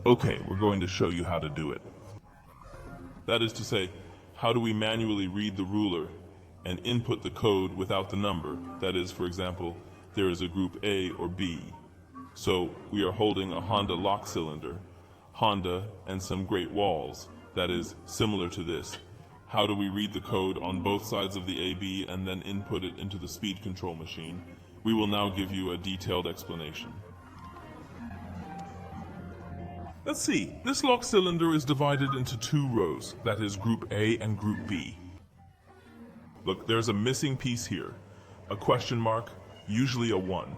Okay, we're going to show you how to do it. That is to say, how do we manually read the ruler and input the code without the number? That is, for example, there is a group A or B. So we are holding a Honda lock cylinder, Honda, and some great walls, that is, similar to this. How do we read the code on both sides of the AB and then input it into the speed control machine? We will now give you a detailed explanation. Let's see, this lock cylinder is divided into two rows, that is group A and group B. Look, there's a missing piece here, a question mark, usually a 1.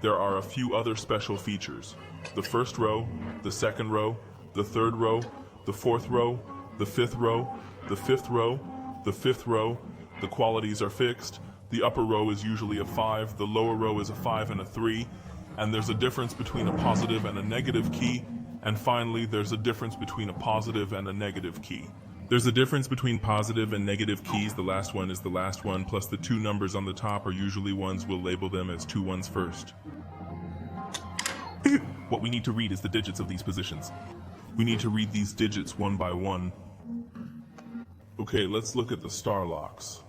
There are a few other special features. The first row, the second row, the third row, the fourth row, the fifth row, the fifth row, the fifth row. The qualities are fixed. The upper row is usually a 5, the lower row is a 5 and a 3, and there's a difference between a positive and a negative key. And finally, there's a difference between a positive and a negative key. There's a difference between positive and negative keys. The last one is the last one, plus the two numbers on the top are usually ones. We'll label them as 2 ones first. What we need to read is the digits of these positions. We need to read these digits one by one. Okay, let's look at the star locks.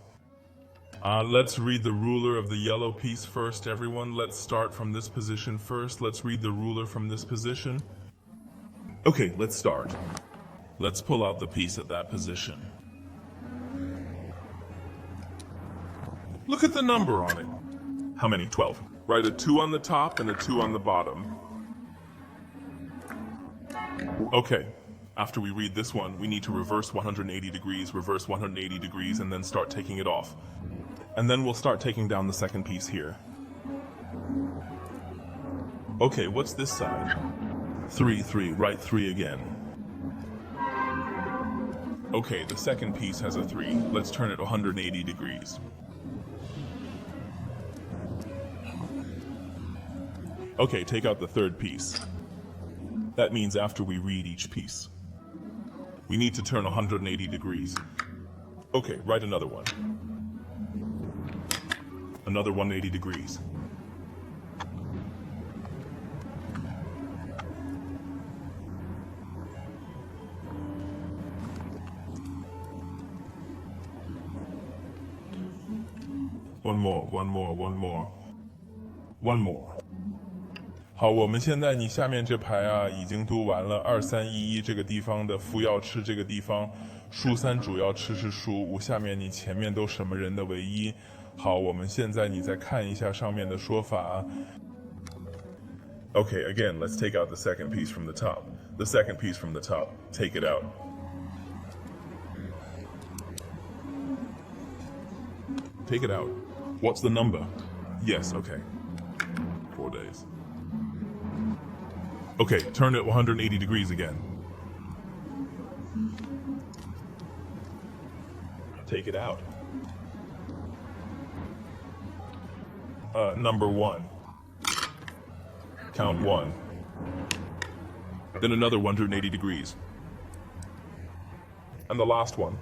Let's read the ruler of the yellow piece first, everyone. Let's start from this position first. Let's read the ruler from this position. Okay, let's start. Let's pull out the piece at that position. Look at the number on it. How many? 12. Write a 2 on the top and a 2 on the bottom. Okay, after we read this one, we need to reverse 180 degrees, and then start taking it off. And then we'll start taking down the second piece here. Okay, what's this side? 3, 3, write 3 again. Okay, the second piece has a 3. Let's turn it 180 degrees. Okay, take out the third piece. That means after we read each piece, we need to turn 180 degrees. Okay, write another one. Another 180 degrees. One more. 好，我们现在你下面这排啊已经读完了2、3、1、1这个地方的副要吃这个地方，数3主要吃是数5，下面你前面都什么人的唯一。好，我们现在你再看一下上面的说法。Okay, again, let's take out the second piece from the top. The second piece from the top. Take it out. Take it out. What's the number? Yes, okay. 4 days. Okay, turn it 180 degrees again. Take it out. Number 1. Count 1. Then another 180 degrees. And the last one.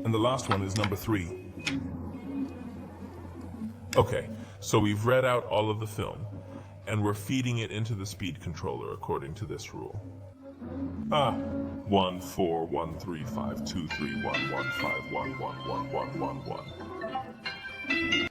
And the last one is number 3. Okay, so we've read out all of the film, and we're feeding it into the speed controller according to this rule. 1 4 1 3 5 2 3 1 1 5 1 1 1 1 1 1.